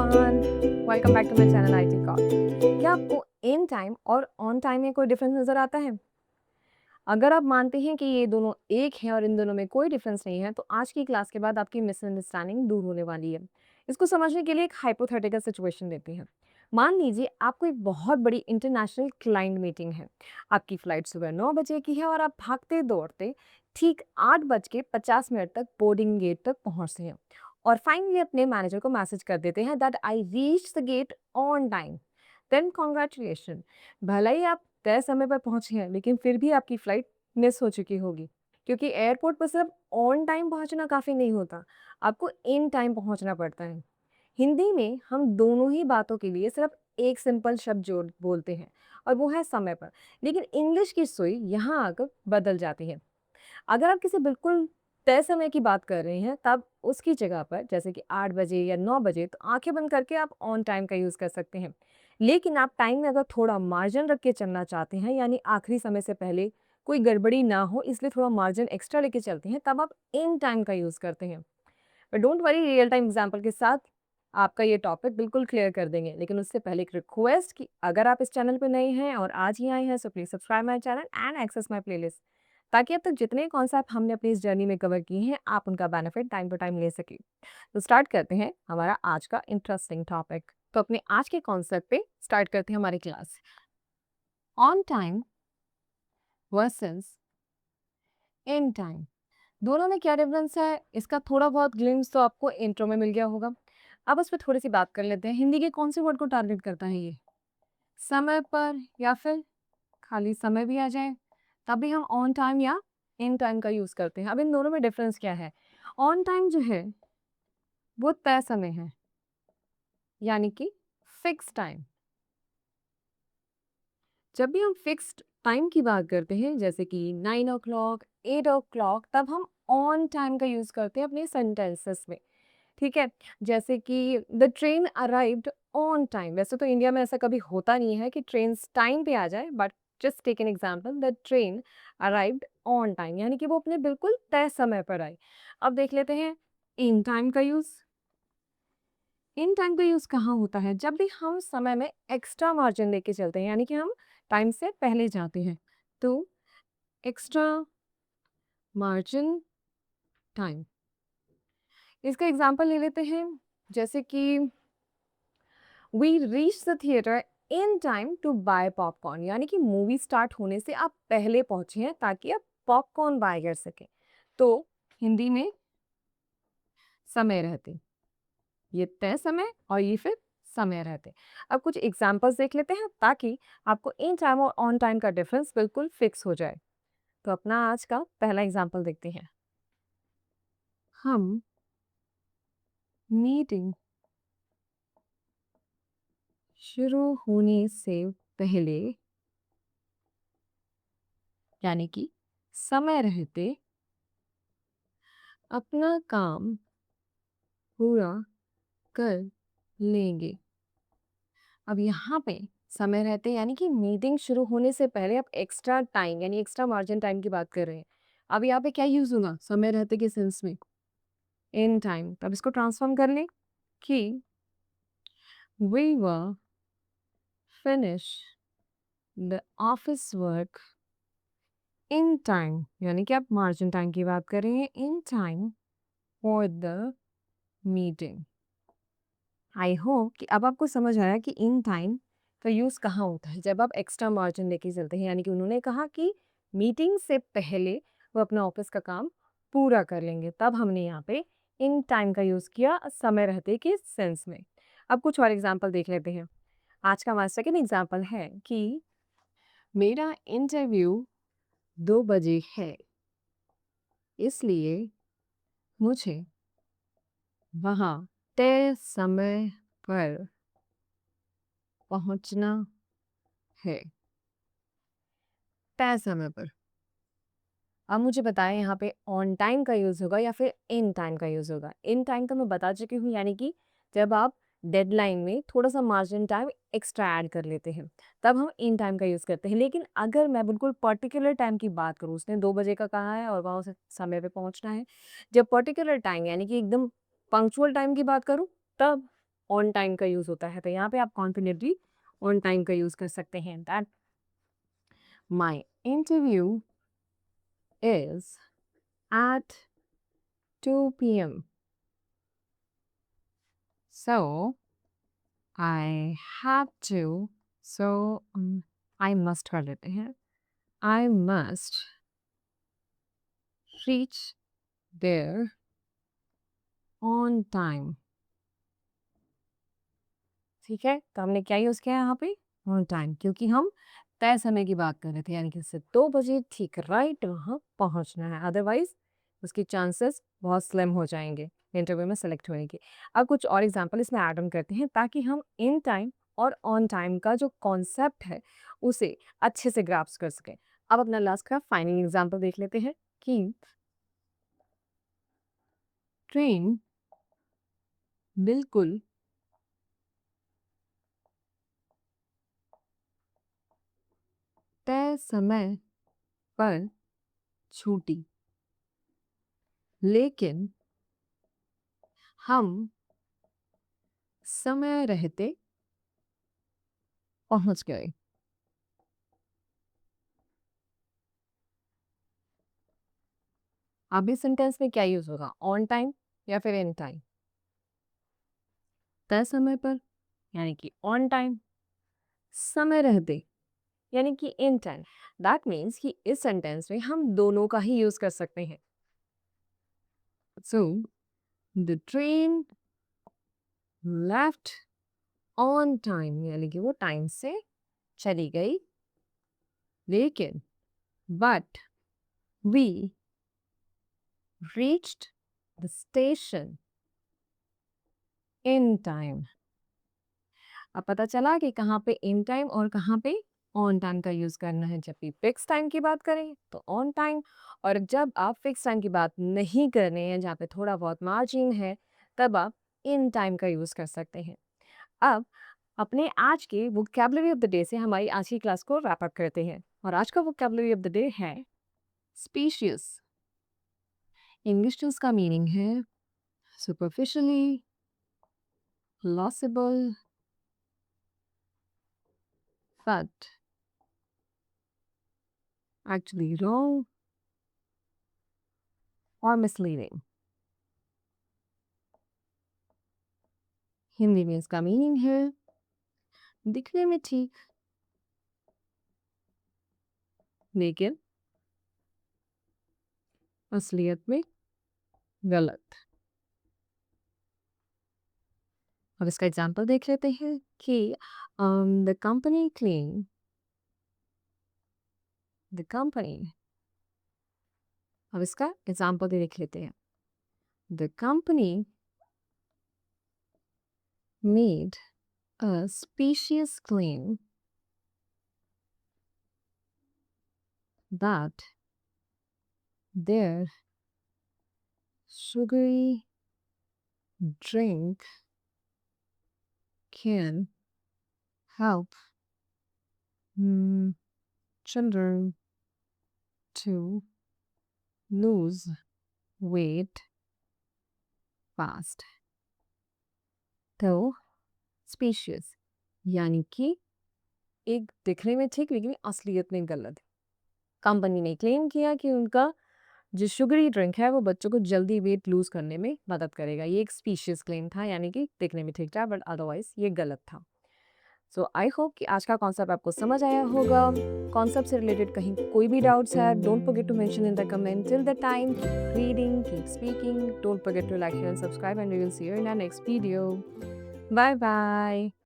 Everyone, welcome back to my channel IT call. क्या आपको in time और on time में कोई डिफरेंस नज़र आता है? अगर आप मानते हैं कि ये दोनों एक हैं और इन दोनों में कोई डिफरेंस नहीं है, तो आज की क्लास के बाद आपकी मिसअंडरस्टैंडिंग दूर होने वाली है। इसको समझने के लिए एक हाइपोथेटिकल सिचुएशन देते हैं। मान लीजिए आपको एक बहुत बड़ी इंटरनेशनल क्लाइंट मीटिंग है। आपकी फ्लाइट सुबह 9 बजे की है और आप भागते दौड़ते ठीक 8:50 तक बोर्डिंग गेट तक पहुंचते हैं और फाइनली अपने मैनेजर को मैसेज कर देते हैं that I reach the gate on time. Then congratulation, भले ही आप तय समय पर पहुंचे हैं लेकिन फिर भी आपकी फ्लाइट मिस हो चुकी होगी, क्योंकि एयरपोर्ट पर सिर्फ ऑन टाइम पहुंचना काफ़ी नहीं होता, आपको इन टाइम पहुंचना पड़ता है। हिंदी में हम दोनों ही बातों के लिए सिर्फ एक सिंपल शब्द जोड़ बोलते हैं और वो है समय पर। लेकिन इंग्लिश की सुई यहाँ आकर बदल जाती है। अगर आप किसी बिल्कुल तय समय की बात कर रहे हैं तब उसकी जगह पर जैसे कि 8 बजे या 9 बजे तो आंखें बंद करके आप ऑन टाइम का यूज़ कर सकते हैं। लेकिन आप टाइम में अगर थोड़ा मार्जिन रख के चलना चाहते हैं, यानी आखिरी समय से पहले कोई गड़बड़ी ना हो इसलिए थोड़ा मार्जिन एक्स्ट्रा लेके चलते हैं, तब आप इन टाइम का यूज़ करते हैं। But don't worry, real time example के साथ आपका ये टॉपिक बिल्कुल क्लियर कर देंगे। लेकिन उससे पहले एक रिक्वेस्ट कि अगर आप इस चैनल पे नए हैं और आज ही आए हैं so please subscribe my channel and access my playlist, ताकि अब तक जितने कॉन्सेप्ट हमने अपनी इस जर्नी में कवर किए हैं आप उनका बेनिफिट टाइम टू टाइम ले सकें। तो स्टार्ट करते हैं हमारा आज का इंटरेस्टिंग टॉपिक। तो अपने आज के कॉन्सेप्ट पे स्टार्ट करते हैं हमारी class. On time versus in time, दोनों में क्या डिफरेंस है इसका थोड़ा बहुत ग्लिम्स तो आपको इंट्रो में मिल गया होगा। अब उस पर थोड़ी सी बात कर लेते हैं। हिंदी के कौन से वर्ड को टारगेट करता है ये? समय पर, या फिर खाली समय भी आ जाए तब भी हम ऑन टाइम या इन टाइम का यूज करते हैं। अब इन दोनों में डिफरेंस क्या है? ऑन टाइम जो है वो तय समय है, यानी कि फिक्स टाइम। जब भी हम फिक्स्ड टाइम की बात करते हैं जैसे कि 9 o'clock 8 o'clock, तब हम ऑन टाइम का यूज करते हैं अपने सेंटेंसेस में। ठीक है, जैसे कि the train arrived on time. वैसे तो इंडिया में ऐसा कभी होता नहीं है कि ट्रेन टाइम पे आ जाए, but just take an example, the train arrived on time, यानी कि वो अपने बिल्कुल तय समय पर आई। अब देख लेते हैं इन टाइम का यूज। इन टाइम का यूज कहाँ होता है? जब भी हम समय में एक्स्ट्रा मार्जिन लेके चलते हैं, यानी कि हम टाइम से पहले जाते हैं, तो एक्स्ट्रा मार्जिन टाइम। इसका एग्जाम्पल ले लेते हैं, जैसे कि we reach the theatre in time to buy popcorn, यानी कि मूवी स्टार्ट होने से आप पहले पहुंचे हैं ताकि आप पॉपकॉर्न बाय कर सकें। तो हिंदी में समय रहते, ये तय समय और ये फिर समय रहते। अब कुछ एग्जांपल्स देख लेते हैं ताकि आपको इन टाइम और ऑन टाइम का डिफरेंस बिल्कुल फिक्स हो जाए। तो अपना आज का पहला एग्जांपल देखते हैं। हम मीटिंग शुरू होने से पहले, यानी कि समय रहते, अपना काम पूरा कर लेंगे। अब यहाँ पे समय रहते यानी कि मीटिंग शुरू होने से पहले आप एक्स्ट्रा टाइम यानी एक्स्ट्रा मार्जिन टाइम की बात कर रहे हैं। अब यहाँ पे क्या यूज होगा समय रहते के सेंस में? In time. तब इसको ट्रांसफॉर्म कर लें कि we were finish the office work in time, यानी कि आप मार्जिन टाइम की बात कर रहे हैं, in time for the meeting. I hope कि अब आपको समझ आया कि इन टाइम का यूज़ कहाँ होता है, जब आप एक्स्ट्रा मार्जिन लेके चलते हैं, यानी कि उन्होंने कहा कि मीटिंग से पहले वो अपना ऑफिस का काम पूरा कर लेंगे, तब हमने यहाँ पे इन टाइम का यूज़ किया समय रहते के सेंस में। अब कुछ और एग्जांपल देख लेते हैं। आज का हमारा सेकेंड एग्जांपल है कि मेरा इंटरव्यू 2 बजे है, इसलिए मुझे वहाँ तय समय पर पहुँचना है। तय समय पर। अब मुझे बताएं यहाँ पे ऑन टाइम का यूज़ होगा या फिर इन टाइम का यूज़ होगा? इन टाइम तो मैं बता चुकी हूँ, यानी कि जब आप डेडलाइन में थोड़ा सा मार्जिन टाइम एक्स्ट्रा ऐड कर लेते हैं, तब हम इन टाइम का यूज़ करते हैं। लेकिन अगर मैं बिल्कुल पर्टिकुलर टाइम की बात करूँ, उसने 2 बजे का कहा है और वहाँ उसे समय पे पहुँचना है, जब पर्टिकुलर टाइम यानी कि एकदम पंक्चुअल टाइम की बात करूँ, तब ऑन टाइम का यूज़ होता है, तो यहाँ पे आप कॉन्फिडेंटली ऑन टाइम का यूज़ कर सकते हैं। That my interview is at 2 PM. So I have to so I must कर लेते हैं। I must reach there on time. ठीक है, तो हमने क्या यूज़ किया है यहाँ पे? ऑन टाइम, क्योंकि हम तय समय की बात कर रहे थे, यानी कि इससे 2 बजे ठीक राइट वहाँ पहुँचना है, अदरवाइज़ उसके चांसेस बहुत स्लिम हो जाएँगे इंटरव्यू में सेलेक्ट होने के। अब कुछ और एग्ज़ाम्पल इसमें ऐड ऑन करते हैं ताकि हम इन टाइम और ऑन टाइम का जो कॉन्सेप्ट है, उसे अच्छे से ग्रास्प कर सकें। अब अपना लास्ट का फाइनल एग्ज़ाम्पल देख लेते हैं कि ट्रेन बिल्कुल तय समय पर छूटी, लेकिन हम समय रहते पहुँच गए। अब इस सेंटेंस में क्या यूज़ होगा? ऑन टाइम या फिर इन टाइम? तय समय पर यानी कि ऑन टाइम, समय रहते यानी कि इन टाइम। दैट मीन्स कि इस सेंटेंस में हम दोनों का ही यूज़ कर सकते हैं। So the train left on time, यानी कि वो टाइम से चली गई, लेकिन but we reached the station in time. अब पता चला कि कहाँ पे इन टाइम और कहाँ पे ऑन टाइम का यूज़ करना है। जब भी फिक्स टाइम की बात करें तो ऑन टाइम, और जब आप फिक्स टाइम की बात नहीं कर रहे हैं, जहाँ पे थोड़ा बहुत मार्जिन है, तब आप इन टाइम का यूज़ कर सकते हैं। अब अपने आज के वोकैबुलरी ऑफ द डे से हमारी आज की क्लास को रैप अप करते हैं, और आज का वोकैबुलरी ऑफ द डे है स्पीशियस। इंग्लिश टर्म्स का मीनिंग है सुपरफिशियली, लॉसेबल, बट एक्चुअली रॉन्ग और मिसलीडिंग। हिंदी में इसका मीनिंग है दिखने में ठीक, लेकिन असलियत में गलत। अब इसका एग्जांपल देख लेते हैं कि the company claim, the company, अब इसका एग्जांपल देख लेते हैं। The company made a specious claim that their sugary drink can help children to lose weight fast। तो स्पीशियस यानी कि एक दिखने में ठीक लेकिन असलियत में गलत। कंपनी ने क्लेम किया कि उनका जो शुगरी ड्रिंक है वो बच्चों को जल्दी वेट लूज करने में मदद करेगा। ये एक स्पीशियस क्लेम था, यानी कि दिखने में ठीक था बट अदरवाइज ये गलत था। सो आई होप कि आज का कॉन्सेप्ट आपको समझ आया होगा। कॉन्सेप्ट से रिलेटेड कहीं कोई भी डाउट्स है, don't forget to mention in the comment. Till the time, keep reading, keep speaking, don't forget to like and subscribe, and we will see you in our next video. Bye bye.